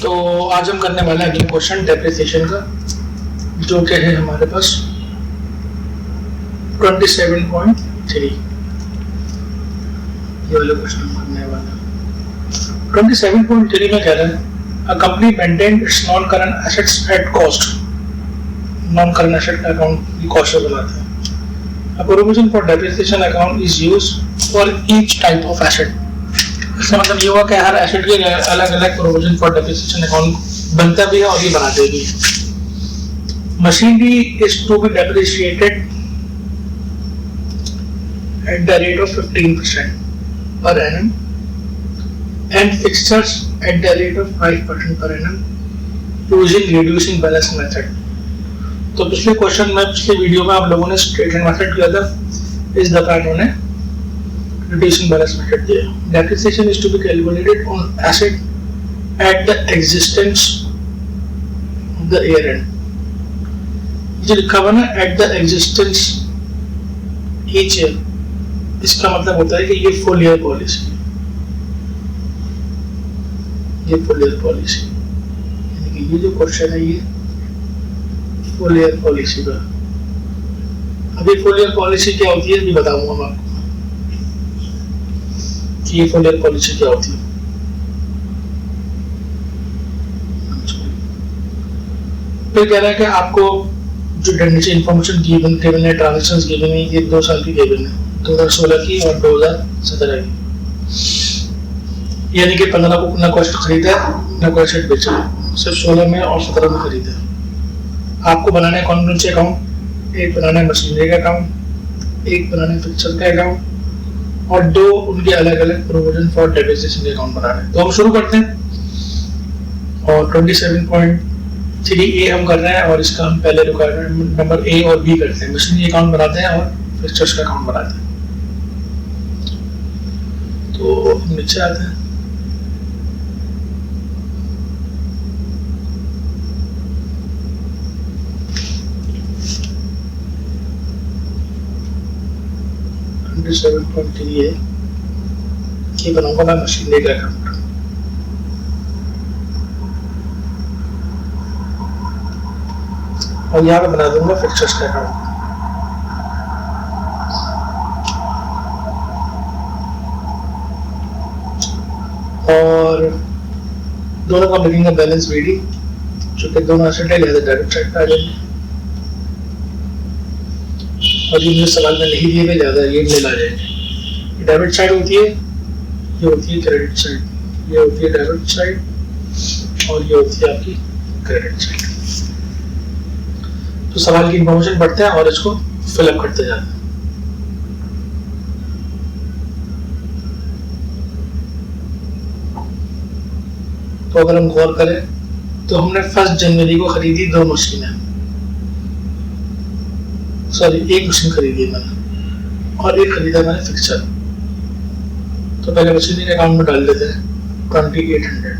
तो आज हम करने वाले हैं अगले क्वेश्चन डेप्रिसिएशन का, जो कि है हमारे पास 27.3। ये वाला क्वेश्चन हम करने वाले हैं। 27.3 में कह रहे हैं a company maintain its non current assets at cost. Non current asset account की कॉस्ट बनाते हैं। A provision for depreciation account is used for each type of asset. इसका मतलब ये हुआ कि हर एसेट के अलग अलग प्रोविजन फॉर डेप्रिसिएशन अकाउंट बनता भी है और ये बनाते भी है। Machinery is to be depreciated at the rate of 15% per annum and fixtures at the rate of 5% per annum using reducing balance method। तो पिछले क्वेश्चन में, पिछले वीडियो में आप लोगों ने स्ट्रेट लाइन मेथड किया था, इस दफा इन्होंने reducing balance method दिया। Depreciation is to be calculated on asset at the existence of the year end। जो लिखा हुआ ना at the existence each year, इसका मतलब होता है कि ये फुल ईयर पॉलिसी, ये फुल ईयर पॉलिसी, यानी कि ये जो क्वेश्चन है ये फुल ईयर पॉलिसी का। अभी फुल ईयर पॉलिसी क्या होती है ये बताऊंगा मैं आपको, ये फुल ईयर पॉलिसी क्या होती है। फिर कह रहा है कि आपको जो नीचे इंफॉर्मेशन गिवन है, ट्रांजैक्शंस गिवन है, ये 2 साल की गिवन है, 2016 की और 2017 की। यानी कि 15 को ना कॉस्ट खरीदा है ना कोई एसेट बेचा है, सिर्फ 16 में और 17 में खरीदा है। आपको बनाना है कौन कौन से अकाउंट, एक बनाना है मशीनरी का अकाउंट, एक बनाना है फिक्सर का अकाउंट और 2 उनके अलग अलग प्रोविजन फॉर डेप्रिसिएशन के अकाउंट बनाने हैं। तो हम शुरू करते हैं और 27.3A हम कर रहे हैं और इसका हम पहले रिक्वायरमेंट नंबर A और B करते हैं। मशीनरी अकाउंट बनाते हैं और फिक्सर्स का अकाउंट बनाते हैं। तो हम नीचे आते हैं। ये बनाऊंगा मैं मशीनरी का अकाउंट और यहाँ पे बना दूंगा फिक्सर्स का अकाउंट। और दोनों का लिखेंगे बैलेंस बीडी, चूंकि दोनों एसेट है लिहाजा डायरेक्ट साइड पे आ जाएंगे और ये मुझे सवाल में नहीं दिए गए ज़्यादा ये मिल आ जाएंगे। डेबिट साइड होती है, ये होती है क्रेडिट साइड, ये होती है डेबिट साइड और ये होती है आपकी क्रेडिट साइड। तो सवाल की इंफॉर्मेशन पढ़ते हैं और इसको फिलअप करते जाते हैं। तो अगर हम गौर करें तो हमने 1 जनवरी को खरीदी 2 मशीनें, सॉरी 1 मशीन खरीदी है मैंने और एक खरीदा मैंने फिक्सर। तो पहले मशीनरी के अकाउंट में डाल देते हैं 2800।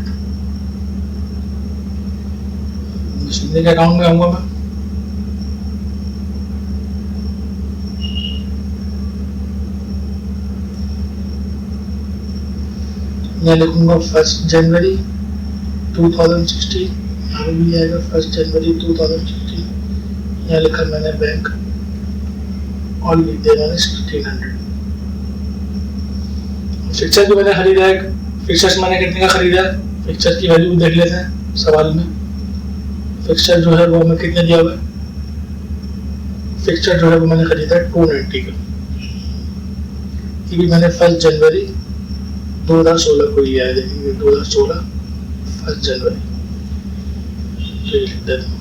मशीनरी के अकाउंट में आऊंगा मैं, मैं लिखूंगा 1 जनवरी 2016, यहाँ पे भी आएगा 1 जनवरी 2016। यहाँ लिखा मैंने बैंक और लिख दिया मैंने 1600। फिक्सर जो मैंने खरीदा है, फिक्सर्स मैंने कितने का खरीदा है, फिक्सर की वैल्यू देख लेते हैं सवाल में। फिक्सर जो है वो हमें कितने दिया हुआ है, फिक्सर जो है वो मैंने खरीदा है 290 का। ये भी मैंने 1 जनवरी 2016 को लिया है, देखेंगे 2016 1 जनवरी। तो ये लिख देता हूँ,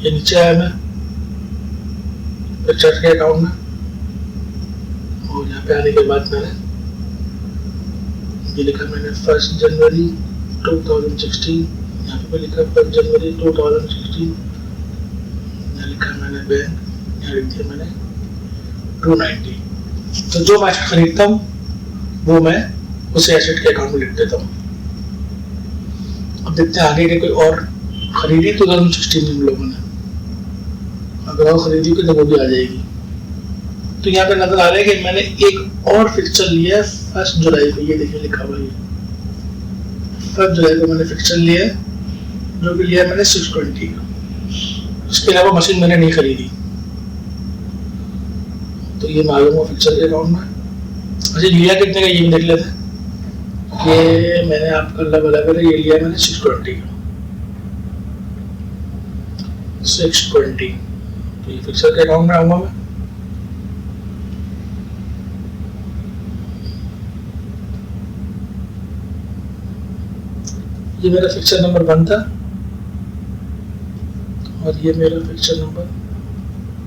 ये नीचे आया मैं फिक्सर के अकाउंट में और यहाँ पे आने के बाद मैंने ये लिखा मैंने 1 जनवरी 2016, यहाँ पे लिखा 1 जनवरी 2016, यहाँ लिखा मैंने बैंक, यहाँ लिख दिया मैंने 290। तो जो मैं एसेट खरीदता हूँ वो मैं उसे एसेट के अकाउंट में लिख देता हूँ। अब देखते हैं आगे के कोई और खरीदी 2016 में हम लोगों ने, अगर और खरीदी तो वो भी आ जाएगी। तो यहाँ पे नजर आ रहा है कि मैंने एक और फिक्चर लिया है 1 जुलाई को, ये देखिए लिखा हुआ है 1 जुलाई को मैंने फिक्चर लिया है, जो कि लिया है मैंने 620 का। उसके अलावा मशीन मैंने नहीं खरीदी, तो ये मालूम हुआ फिक्चर के अकाउंट में। अच्छा लिया कितने का ये भी देख लेते हैं। ये मैंने आपका अल्लाह भला करे, ये लिया मैंने 620 का, 620। तो ये फिक्चर के अकाउंट में आऊंगा मैं। ये मेरा फिक्चर नंबर 1 था और ये मेरा फिक्चर नंबर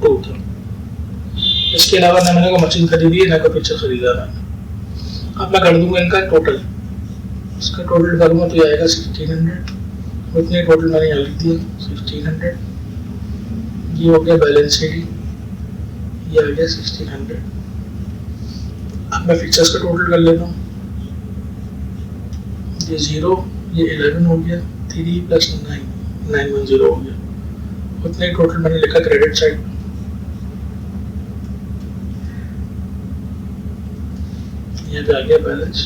2 था। इसके अलावा ना मैंने कोई मशीन खरीदी है ना कोई पिक्चर खरीदा मैंने। अब मैं कर दूंगा इनका टोटल, इसका टोटल करूंगा तो ये आएगा 1600। उतने टोटल मैंने यहाँ लिख दिया 1600। ये हो गया बैलेंस शीट, ये आ गया 1600। अब मैं पिक्चर्स का टोटल कर लेता हूँ। ये 0, ये 11 हो गया, 3 + 9 910 हो गया। उतने टोटल मैंने लिखा क्रेडिट साइड। ये भी आ गया बैलेंस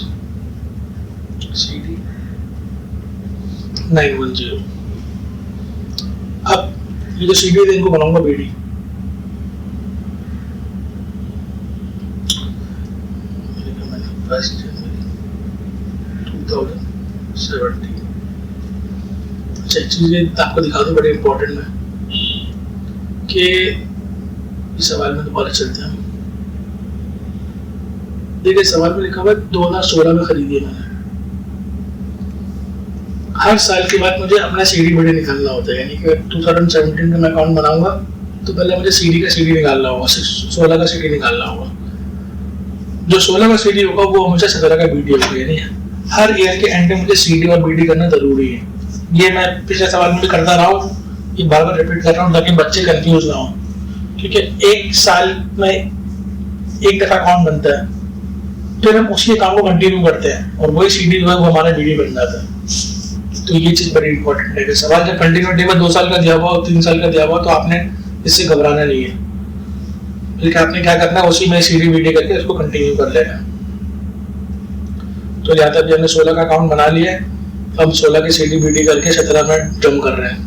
CD 910। अब ये जो CD है इनको बनाऊंगा BD। मैंने 1 जनवरी 2017। अच्छा एक चीज आपको दिखा दूं बड़ी इंपॉर्टेंट है कि इस सवाल में दोबारा चलते हैं। देखिए सवाल में लिखा हुआ है 2016 में खरीदी है मैंने। हर साल के बाद मुझे अपना CD BD निकालना होता है, यानी कि 2017 में मैं अकाउंट बनाऊंगा तो पहले मुझे CD का CD निकालना होगा, 16 का CD निकालना होगा। जो 16 का CD होगा वो हमेशा 17 का BD होगा, यानी हर ईयर के एंड में मुझे CD और BD करना जरूरी है। ये मैं पिछले सवाल में भी करता रहा हूँ, ये बार बार रिपीट कर रहा हूँ ताकि बच्चे कंफ्यूज ना हो। ठीक है, एक साल में एक दफा अकाउंट बनता है, फिर हम उसी अकाउंट को कंटिन्यू करते हैं और वही CD जो है वो हमारा BD बन जाता है। तो ये चीज बड़ी इंपॉर्टेंट है कि सवाल जब कंटिन्यूटी में 2 साल का दिया हुआ हो, 3 साल का दिया हुआ तो आपने इससे घबराना नहीं है, बल्कि आपने क्या करना है उसी में CD BD करके उसको कंटिन्यू कर लेना। तो लिहाजा भी हमने 16 का अकाउंट बना लिया, हम 16 के CD BD करके 17 में जम कर रहे हैं।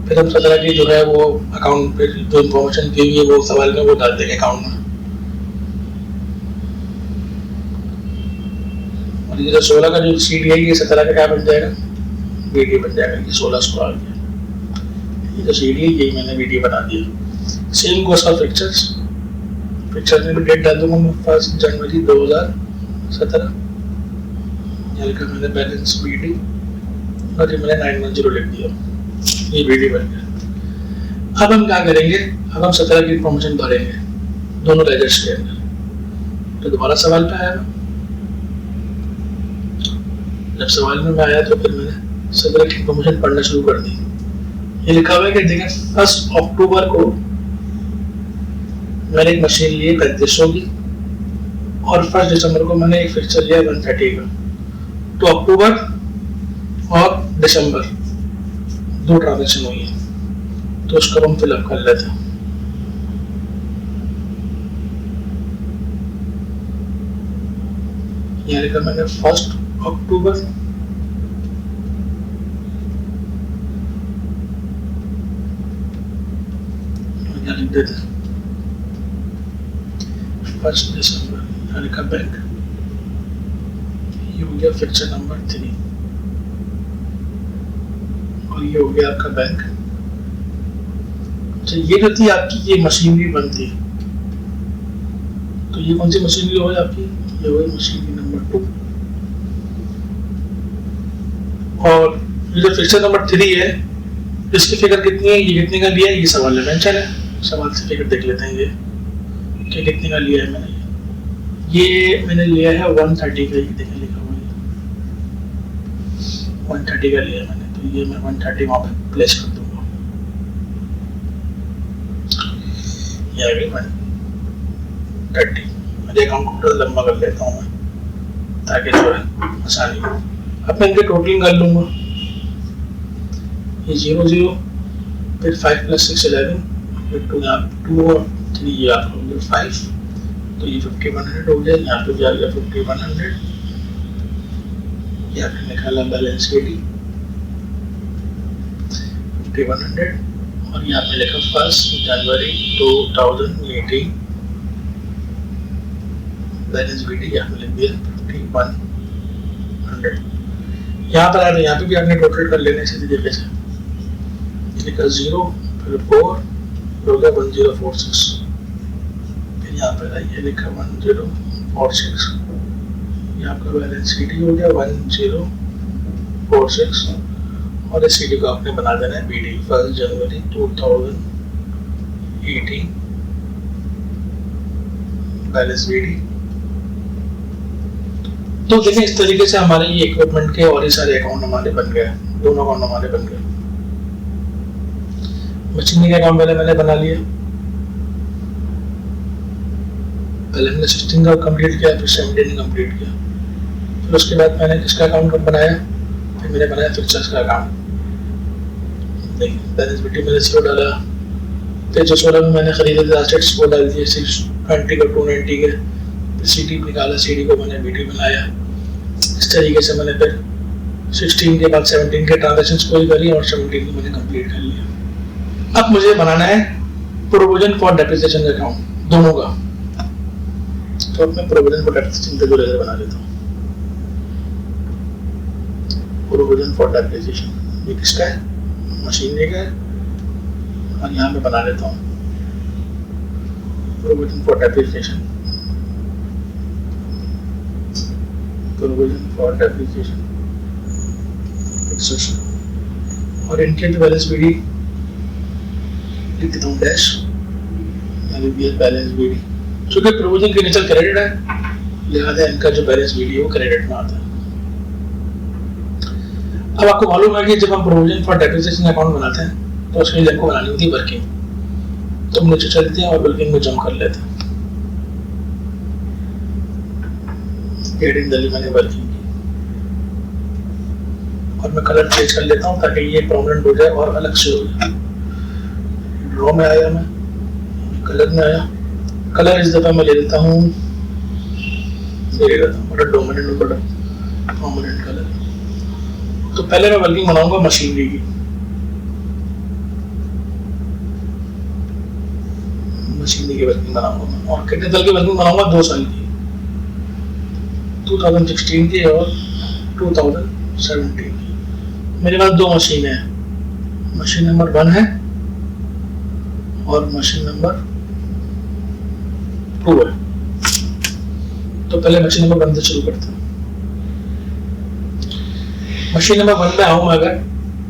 फिर हम 17 की जो है वो अकाउंट पे जो इन्फॉर्मेशन दी हुई है वो सवाल में वो डाल देंगे अकाउंट में। और ये जो 16 का जो CD है ये 17 का क्या बन जाएगा, BD बन जाएगा। ये 16 आ गया, ये जो CD है यही मैंने BD बना दिया। Same goes for pictures, picture में भी डेट डाल दूंगा मैं 1 जनवरी 2017। यहाँ लिखा मैंने बैलेंस BD और ये मैंने 910 लिख दिया, ये BD बन गया। अब हम क्या करेंगे, अब हम 17 की इन्फॉर्मेशन भरेंगे दोनों लेजर्स के अंदर। तो दोबारा सवाल पे आया, जब सवाल में आया तो फिर मैंने 17 की इन्फॉर्मेशन पढ़ना शुरू कर दी। ये लिखा हुआ है कि देखिए 1 अक्टूबर को मैंने एक मशीन ली 3500 की और 1 दिसंबर को मैंने एक फिक्चर लिया 130 का। तो अक्टूबर और दिसंबर 2 ट्रांजेक्शन हुई है, तो उसको हम फिलअप कर लेते हैं। यहाँ लिखा मैंने 1 अक्टूबर लिख देते हैं 1 दिसंबर, यहाँ लिखा बैंक। ये हो गया फिक्चर नंबर 3 और ये हो गया आपका बैंक। अच्छा ये जो थी आपकी ये मशीनरी बनती है, तो ये कौन सी मशीनरी हो आपकी, ये हो गई मशीनरी नंबर 2। और ये जो फिक्चर नंबर 3 है इसकी फिगर कितनी है, ये कितने का लिया है, ये सवाल में मेंशन है। सवाल से फिगर देख लेते हैं ये कि कितने का लिया है मैंने। ये मैंने लिया है 130 का, ये देखिए लिखा हुआ है 130 का लिया है मैंने। तो ये मैं 130 वहां पे प्लेस कर दूंगा। ये आ गई 130। मैं अकाउंट को लंबा कर लेता हूँ मैं ताकि जो है आसानी हो। अब मैं इनके टोटलिंग कर लूंगा। ये 0 0 फिर 5 + 6 11 फिर 2 और 3 ये आपको 5 तो ये 5100 हो गया, यहाँ पे भी आ गया 5100, ये आपने निकाला बैलेंस ईडी 5100, और ये आपने लिखा 1 जनवरी 2018 बैलेंस ईडी आपने लिख दिया 5100। यहाँ पर आए, यहाँ पे भी आपने टोटल कर लेने से तरीके से, ये लिखा 0 फिर 4 हो गया 1046, फिर यहाँ पर ये लिखा 1046, ये आपका बैलेंस ईडी हो गया 1046, और इस ईडी को आपने बना देना है बीडी 1 जनवरी 2018 बैलेंस बीडी। तो देखिए इस तरीके से हमारे ये इक्विपमेंट के और ही सारे अकाउंट हमारे बन गए, दोनों अकाउंट हमारे बन गए। मशीनरी का अकाउंट पहले मैंने बना लिया, पहले हमने 16 का कंप्लीट किया, फिर 17 कंप्लीट किया, फिर उसके बाद मैंने किसका अकाउंट बनाया, फिर मैंने बनाया फिक्चर्स का अकाउंट। देखिए बैलेंस शीट मैंने 0 डाला, फिर जो 16 में मैंने खरीदे थे एसेट्स वो डाल दिए 620 का 290 के, फिर सीडी निकाला, सीडी को मैंने बीडी बनाया। इस तरीके से मैंने फिर 16 के बाद 17 के ट्रांजेक्शन्स कोई करी और 17 को मैंने कंप्लीट कर लिया। अब मुझे बनाना है प्रोविजन फॉर डेप्रिसिएशन अकाउंट दोनों का, तो अब मैं प्रोविजन फॉर डेप्रिसिएशन का जो लेजर बना लेता हूँ। प्रोविजन फॉर डेप्रिसिएशन ये किसका है, मशीनरी का है, और यहाँ पे बना लेता हूँ provision for depreciation, provision for depreciation fixation, और इनके जो बैलेंस बीडी लिख देता हूँ डैश, बैलेंस बीडी, चूंकि प्रोविजन के नीचे क्रेडिट है लिहाजा इनका जो बैलेंस बीडी है वो क्रेडिट में आता है। अब आपको मालूम है कि जब हम प्रोविजन फॉर डेप्रिसिएशन अकाउंट बनाते हैं तो उसके लिए हमको बनानी होती है वर्किंग, तो हम नीचे चलते हैं और वर्किंग में जम कर लेते हैं। हेडिंग डाली मैंने वर्किंग की, और मैं कलर चेंज कर लेता हूँ ताकि ये परमानेंट हो जाए और अलग से हो जाए। ड्रॉ में आया, मैं कलर में आया, कलर इस दफा मैं ले लेता हूँ, डोमिनेंट परमानेंट कलर। तो पहले मैं वर्किंग बनाऊंगा मशीनरी की, मशीनरी की वर्किंग बनाऊंगा, और कितने साल की वर्किंग बनाऊंगा, 2 साल की, 2016 की और 2017 की। मेरे पास 2 मशीन है, मशीन नंबर 1 है और मशीन नंबर 2 है। तो पहले मशीन नंबर 1 से शुरू करते हैं। मशीन नंबर 1 में आऊँ अगर,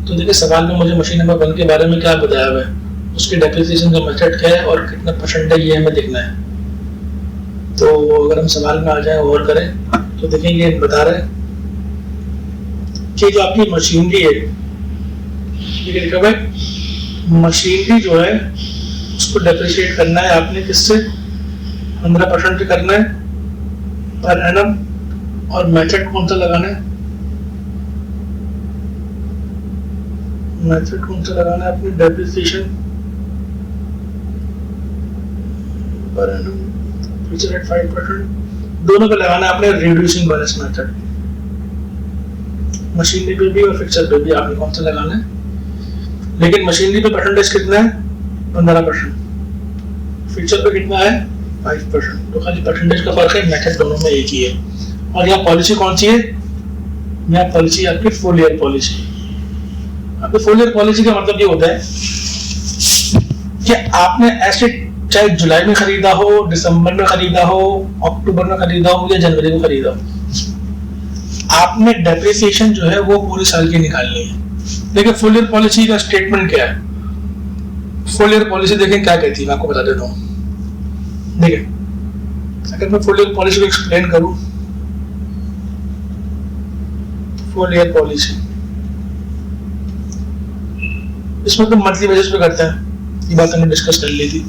तो देखिए सवाल में मुझे मशीन नंबर 1 के बारे में क्या बताया हुआ है, उसकी डेप्रिसिएशन का मेथड क्या है और कितना परसेंटेज ये हमें देखना है। तो अगर हम सवाल में आ जाए और करें तो देखेंगे बता रहे हैं कि जो आपकी मशीनरी है, ठीक है, लिखा हुआ है मशीनरी जो है उसको डेप्रिशिएट करना है आपने किससे, 15% करना है पर एनम, और मेथड कौन सा लगाना है, मेथड कौन सा लगाना है अपनी depreciation per annum feature eight 5%, दोनों पे लगाना है आपने रिड्यूसिंग बैलेंस मेथड, मशीनरी पे भी और फिक्सर पे भी आपने कौन सा लगाना है। लेकिन मशीनरी पे परसेंटेज कितना है, 15%, फिक्सर पे कितना है 5%, तो खाली परसेंटेज का फर्क है, मेथड दोनों में एक ही है। और यहाँ पॉलिसी कौन सी है, यहाँ पॉलिसी आपकी फुल ईयर पॉलिसी। आपकी फुल ईयर पॉलिसी का मतलब ये होता है कि आपने ऐसे चाहे जुलाई में खरीदा हो, दिसंबर में खरीदा हो, अक्टूबर में खरीदा हो या जनवरी में खरीदा हो, आपने डेप्रिसिएशन जो है वो पूरे साल की निकालनी है। देखिए फुल ईयर पॉलिसी का स्टेटमेंट क्या है, फुल ईयर पॉलिसी देखें क्या कहती है, मैं आपको बता देता हूँ। देखिए अगर मैं फुल ईयर पॉलिसी को एक्सप्लेन करूँ, फुल ईयर पॉलिसी इसमें तो मंथली बेसिस पे करते हैं, ये बात हमने डिस्कस कर ली थी।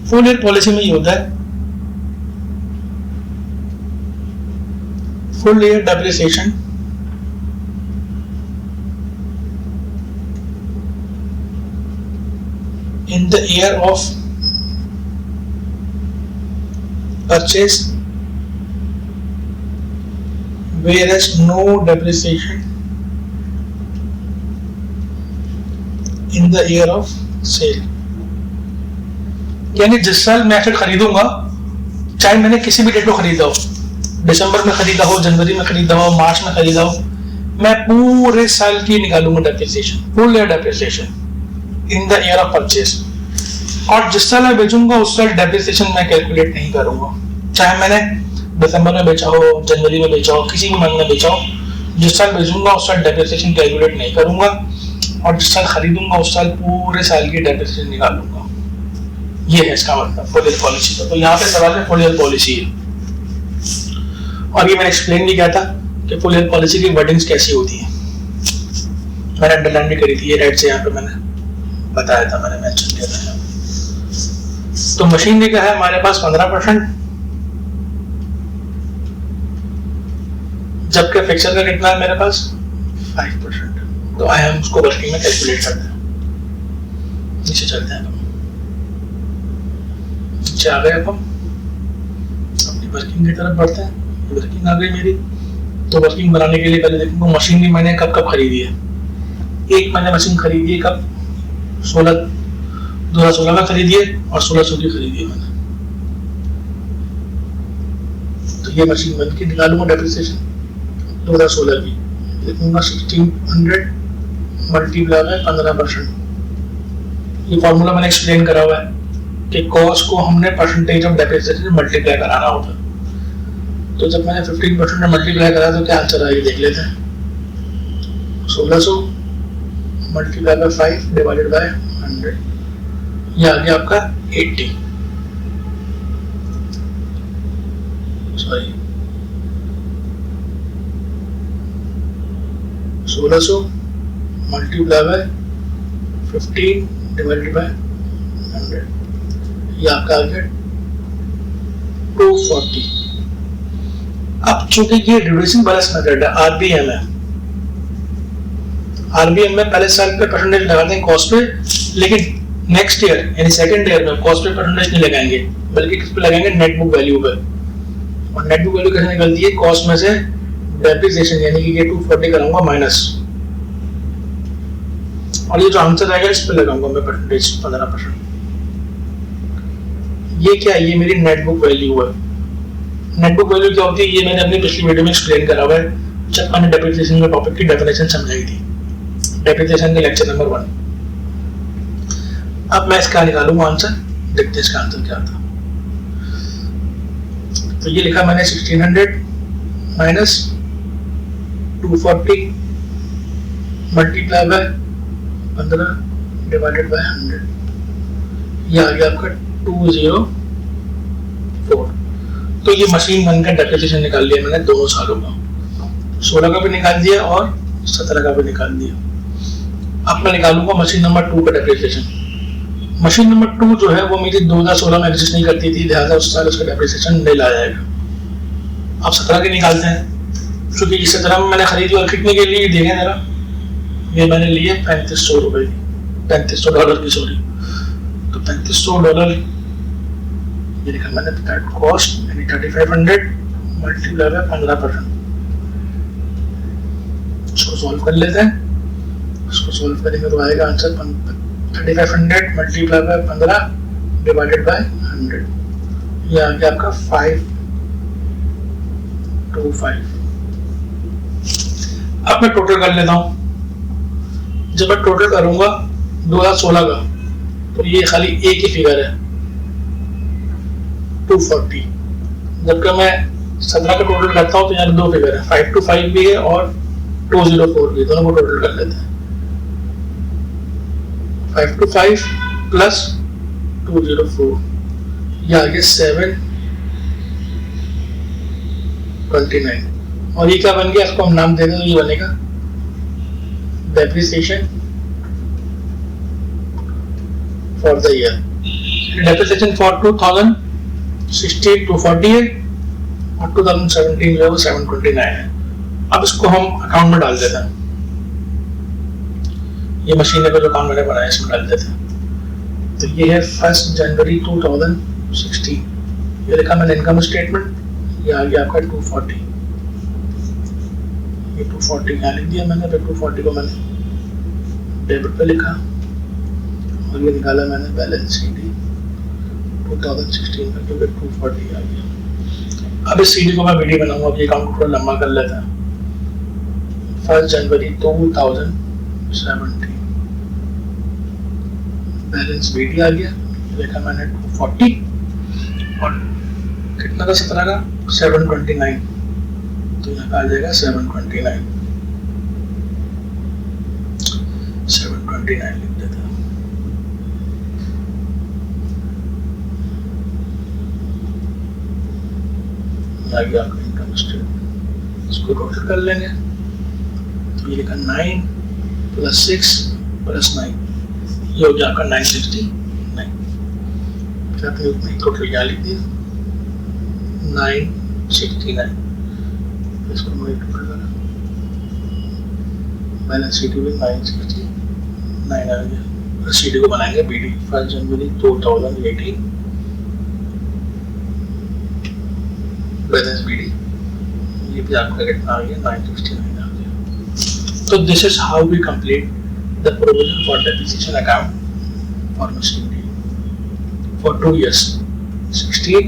फुल ईयर पॉलिसी में ये होता है full year depreciation in the year of purchase, whereas no depreciation in the year of sale। यानी जिस साल मैं एसेट खरीदूंगा, चाहे मैंने किसी भी डेट को खरीदा हो, दिसंबर में खरीदा हो, जनवरी में खरीदा हो, मार्च में खरीदा हो, मैं पूरे साल की निकालूंगा depreciation, full year depreciation in the year of purchase. और जिस साल मैं बेचूंगा उस साल डेप्रिसिएशन मैं कैलकुलेट नहीं करूंगा, चाहे मैंने दिसंबर में बेचा हो, जनवरी में बेचा हो, किसी भी मंथ में बेचा हो, जिस साल बेचूंगा उस साल डेप्रिसिएशन कैलकुलेट नहीं करूंगा, और जिस साल खरीदूंगा उस साल पूरे साल की डेप्रिसिएशन निकालूंगा। ये है इसका मतलब फुल ईयर पॉलिसी का। तो यहाँ पे सवाल है फुल ईयर पॉलिसी है, और ये मैंने एक्सप्लेन भी किया था कि फुल ईयर पॉलिसी की वर्डिंग्स कैसी होती है, मैंने अंडरलाइन भी करी थी, ये राइट से यहाँ पे मैंने बताया था, मैंने मेंशन किया था। तो मशीनरी का है हमारे पास 15%, जबकि फिक्सर का कितना है मेरे पास 5%। तो आए हम उसको वर्किंग में कैलकुलेट करते हैं। नीचे चलते हैं, नीचे आ गए अब हम अपनी वर्किंग की तरफ बढ़ते हैं। वर्किंग आ गई मेरी, तो वर्किंग बनाने के लिए पहले देखूंगा मशीन भी मैंने कब कब खरीदी है। एक मैंने मशीन खरीदी है कब, 2016 में खरीदी है और 1600 की खरीदी है मैंने। तो ये मशीन बन के निकालूंगा डेप्रिसिएशन 2016 की, देखूंगा 1600 मल्टीप्लाई बाय 15%। ये फॉर्मूला मैंने एक्सप्लेन करा हुआ है कि कॉस्ट को हमने परसेंटेज ऑफ डेप्रिसिएशन से मल्टीप्लाई कराना होता है। तो जब मैंने 15% में मल्टीप्लाई करा तो क्या आंसर आएगा देख लेते हैं। 1600 मल्टीप्लाई बाय 5 डिवाइडेड बाय 100, ये आ गया आपका 80, sorry 1600 multiply by 15 divided by 100, ये आपका आ गया 240। अब चूंकि ये रिड्यूसिंग बैलेंस मेथड है, आरबीएम है, आरबीएम में पहले साल पे परसेंटेज लगाते हैं कॉस्ट पे, लेकिन नेक्स्ट ईयर यानी सेकंड ईयर में कॉस्ट पे परसेंटेज नहीं लगाएंगे, बल्कि किस पे लगाएंगे, नेट बुक वैल्यू पे। और नेट बुक वैल्यू कैसे निकलती है, कॉस्ट में से डेप्रिसिएशन यानी कि ये 240 कराऊंगा माइनस, और ये जो आंसर आएगा इस पे लगाऊंगा मैं परसेंटेज 15%। ये क्या है, ये मेरी नेट बुक वैल्यू है। नेट बुक वैल्यू क्या होती है, ये मैंने अपनी पिछली वीडियो में एक्सप्लेन करा हुआ है, जब मैंने डेप्रिसिएशन के टॉपिक की डेफिनेशन समझाई थी, डेप्रिसिएशन के लेक्चर नंबर 1। अब मैं इसका निकालूंगा आंसर, देखते हैं इसका आंसर क्या आता। तो ये लिखा मैंने 1600 minus 240 multiply by 15 divided by 100, ये आ गया आपका 204। तो ये मशीन वन का डेप्रिसिएशन निकाल लिया मैंने दोनों सालों का, 16 का भी निकाल दिया और 17 का भी निकाल दिया। अब मैं निकालूंगा मशीन नंबर 2 का डेप्रिसिएशन। मशीन नंबर 2 जो है वो मेरी 2016 में एग्जिस्ट नहीं करती थी, लिहाजा उस साल उसका डेप्रिसिएशन नहीं लाया जाएगा। अब 17 के निकालते हैं, क्योंकि इस 17 में मैंने खरीदी और कितने के लिए देखें जरा, ये मैंने लिए $3500 की, $3500 की, सॉरी। तो $3500 ये लिखा मैंने कॉस्ट यानी 3500 मल्टीप्लाई बाय 15%। इसको सॉल्व कर लेते हैं, इसको सॉल्व करेंगे तो आएगा answer 3500 multiply by 15 divided by 100, ये आ गया आपका 525। अब मैं टोटल कर लेता हूं। जब मैं टोटल करूंगा 2016 का, तो ये खाली एक ही फिगर है 240, जबकि मैं 17 का टोटल करता हूं तो यहाँ दो फिगर है, 525 भी है और 204 भी, दोनों को टोटल कर लेते हैं। 525 प्लस 204, ये आ गया 729, और ये क्या बन गया, इसको हम नाम दे दें तो ये बनेगा depreciation for the year. Depreciation for 2016 240 है और 2017 जो है वो 729 है। अब इसको हम अकाउंट में डाल देते हैं, ये मशीन का जो काम मैंने बनाया इसमें डाल देते हैं। तो ये है 1 जनवरी 2016, ये लिखा मैंने इनकम स्टेटमेंट, ये आ गया आपका 240, ये 240 यहाँ लिख दिया मैंने, फिर 240 को मैंने डेबिट पे लिखा और ये निकाला मैंने बैलेंस CD 2016 का, क्योंकि 240 आ गया। अब इस CD को मैं वीडियो बनाऊंगा, अब ये अकाउंट थोड़ा लंबा कर लेता है। 1 जनवरी 2017 बैलेंस BD आ गया, देखा मैंने 240 और कितना था 17 का 729, तो यहाँ आ जाएगा 729 लिख देता हूँ। आ गया आपका इनकम स्टेटमेंट, इसको टोटल कर लेंगे, तो ये लिखा 9 + 6 + 9, ये हो गया आपका 969। फिर आपने उतना ही टोटल यहाँ लिख दिया 969, इसको मैं टोटल करा, बैलेंस CD भी 969 आ गया। CD को बनाएंगे BD 1 जनवरी 2018 बैलेंस BD, ये भी आपका कितना आ गया 969 आ गया। तो this is how we complete the provision for depreciation account for machinery for 2 years 16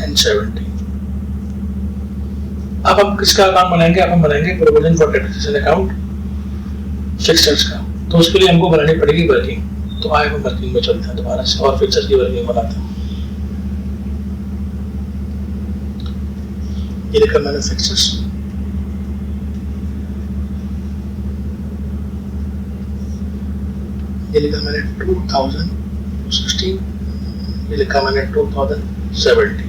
and 17। अब हम किसका अकाउंट बनाएंगे? अब हम बनाएंगे provision for depreciation account fixers का, तो उसके लिए हमको बनानी पड़ेगी वर्किंग। तो आए हम वर्किंग में चलते हैं दोबारा से और फिक्सर्स की वर्किंग बनाते हैं। ये लिखा मैंने फिक्सर्स, ये लिखा मैंने 2016, ये लिखा मैंने 2017।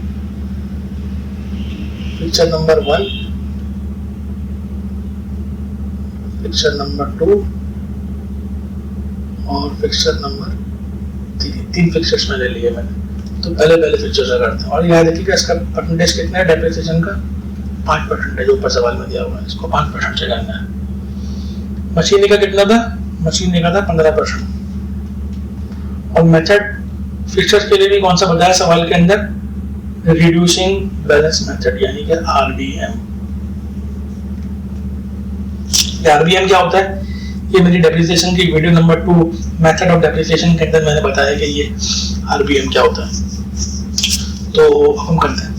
फिक्सर नंबर 1, फिक्सर नंबर 2 और फिक्सर नंबर 3, 3 फिक्सर्स मैंने लिए मैंने। तो पहले फिक्सर का करते हैं और याद रखिएगा इसका परसेंटेज कितना है डेप्रिसिएशन का, 5% है, जो ऊपर सवाल में दिया हुआ है, इसको 5% से करना है। मशीनरी का कितना था? मशीनरी का था 15%। और मेथड फिक्सर्स के लिए भी कौन सा बताया सवाल के अंदर? रिड्यूसिंग बैलेंस मेथड, यानी कि RBM। RBM क्या होता है? ये मेरी डेप्रिसिएशन की video number 2 method of depreciation के अंदर मैंने बताया कि ये RBM क्या होता है। तो हम करते हैं।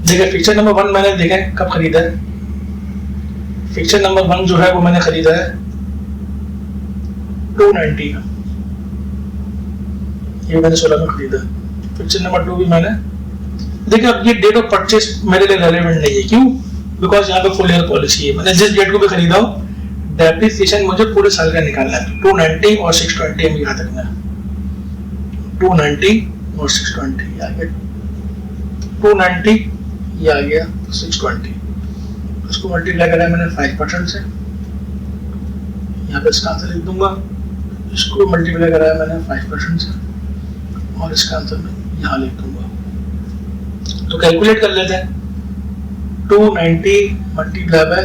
देखिए फिक्सर नंबर 1 मैंने देखा कब खरीदा है। फिक्सर नंबर 1 जो है वो मैंने खरीदा है 290 का, ये मैंने 16 में खरीदा। फिक्सर नंबर 2 भी मैंने, देखिए अब ये डेट ऑफ परचेस मेरे लिए रेलेवेंट नहीं है, क्यों? बिकॉज यहाँ पे फुल ईयर पॉलिसी है, मैंने जिस डेट को भी खरीदा हो डेप्रिसिएशन मुझे पूरे साल का निकालना है। 290 और 620 में याद रखना है, 290 और 620 आ गया, 290 ये आ गया 620, इसको मल्टीप्लाई करा मैंने 5% से, यहाँ पे इसका आंसर लिख दूंगा। इसको मल्टीप्लाई कराया मैंने 5% से और इसका आंसर मैं यहाँ लिख दूंगा। तो कैलकुलेट कर लेते हैं, 290 मल्टीप्लाई बाय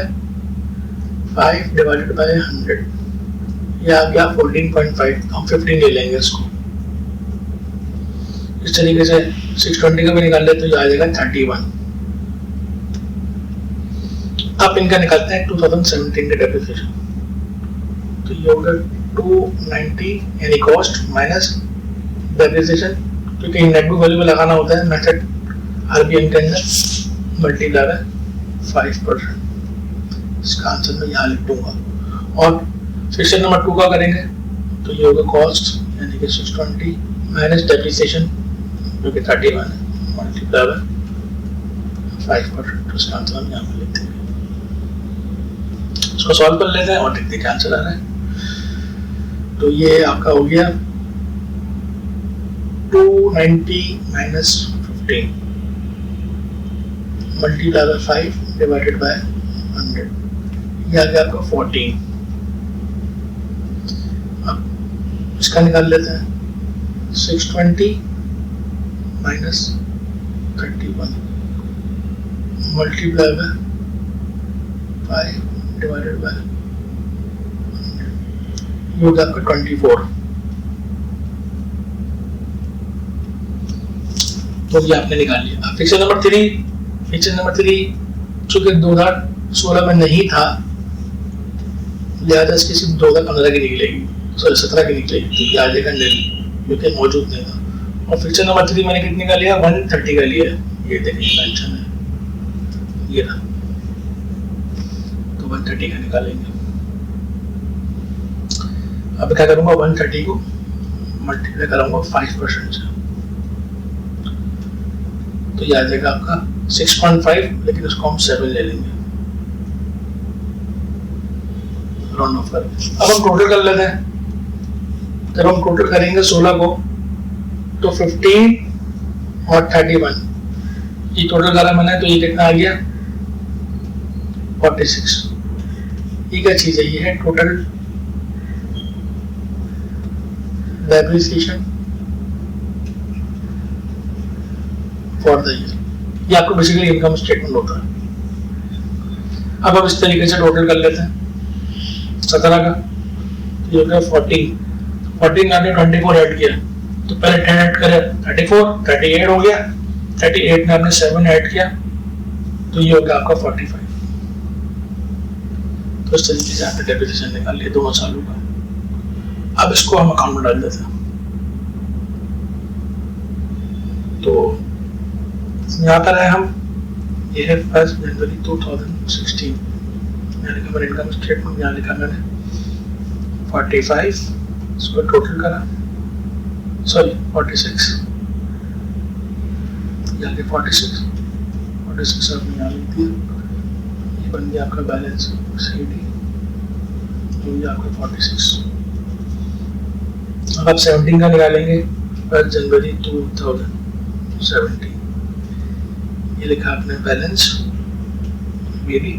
5 डिवाइडेड बाय 100, ये आ गया 14.5। हम 15 ले लेंगे इसको, इस तरीके से 620 का भी निकाल ले तो ये आ जाएगा 31। अब इनका निकालते हैं 2017 के डेप्रिसिएशन, तो ये होगा 290 यानी कॉस्ट माइनस डेप्रिसिएशन, क्योंकि नेट बुक वैल्यू में लगाना होता है मेथड RBM के अंदर, मल्टीप्लाई बाय 5%। इसका आंसर मैं यहाँ लिख दूंगा। और फिक्सर नंबर 2 का करेंगे तो ये होगा कॉस्ट यानी कि 620 माइनस डेप्रिसिएशन जो कि 31 है, मल्टीप्लाई बाय 5%। तो इसका आंसर हम यहाँ पे लिख देंगे। इसको सॉल्व कर लेते हैं और देखते हैं क्या आंसर आ रहा है। तो ये आपका हो गया 290 minus 15 multiply by 5 divided by 100, ये आ गया आपका 14। अब इसका निकाल लेते हैं, 620 minus 31 multiply by 5 divided by 100, ये हो गया आपका 24। तो ये आपने निकाल लिया। अब फीचर नंबर थ्री चूंकि 2016 में नहीं था, लिहाजा इसकी सिर्फ 2015 की निकलेगी, सॉरी 17 की निकलेगी, क्योंकि आज का क्योंकि मौजूद नहीं था। और फीचर नंबर 3 मैंने कितने का लिया, 130 का लिया। ये देखिए मेंशन है, ये रहा, तो 130 का निकालेंगे। अब क्या करूंगा, 130 को मल्टीप्लाई करूंगा 5% से, तो ये आ जाएगा आपका 6.5, लेकिन उसको हम 7 ले लेंगे राउंड ऑफ करके। अब हम टोटल कर लेते हैं। जब हम टोटल करेंगे 16 को, तो 15 और 31 ये टोटल करा मैंने, तो ये कितना आ गया 46। ये क्या चीज है, ये है total depreciation for the year. ये आपको बेसिकली इनकम स्टेटमेंट होता है। अब हम इस तरीके से टोटल कर लेते हैं 17 का, ये हो गया 14 में आपने 24 ऐड किया, तो पहले 10 ऐड करें 34, 38 हो गया, 38 में आपने 7 ऐड किया, तो ये हो गया आपका 45। तो इस तरीके से आपने डेप्रिसिएशन निकाल लिया दोनों सालों का। अब इसको हम अकाउंट में डाल देते हैं। तो यहाँ पर है हम, ये है 1 जनवरी 2016, यानी कि हमारा इनकम स्टेटमेंट यहाँ लिखा मैंने 45, इसको टोटल करा, सॉरी 46, यहाँ के 46 आपने यहाँ लिख दिया, ये बन गया आपका बैलेंस CD, ये आपका 46। अब आप 17 का निकालेंगे, 1 जनवरी 2017, ये लिखा आपने बैलेंस मेरी,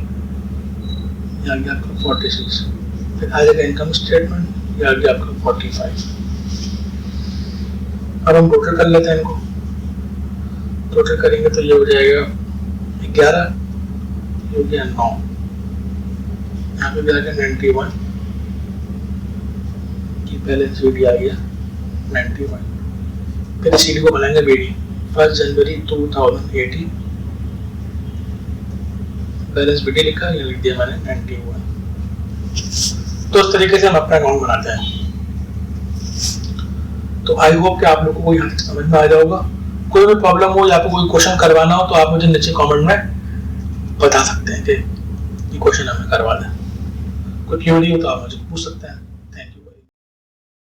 यहाँ गया आपका 46, फिर आ जाएगा इनकम स्टेटमेंट, यहाँ गया आपका 45। अब हम टोटल कर लेते हैं इनको। टोटल करेंगे तो ये हो जाएगा 11, ये हो गया 9, यहाँ पे भी आ गया 91, की बैलेंस CD आ गया 91। फिर CD को बनाएंगे BD, 1 जनवरी 2018, बैलेंस BD लिखा, ये लिख दिया मैंने 91। तो इस तरीके से हम अपना अकाउंट बनाते हैं। तो आई होप कि आप लोगों को यहाँ तक समझ में आ जाएगा। कोई भी प्रॉब्लम हो या आपको कोई क्वेश्चन करवाना हो, तो आप मुझे नीचे कमेंट में बता सकते हैं कि ये क्वेश्चन हमें करवा दें। कोई क्वेरी हो तो आप मुझे पूछ सकते हैं।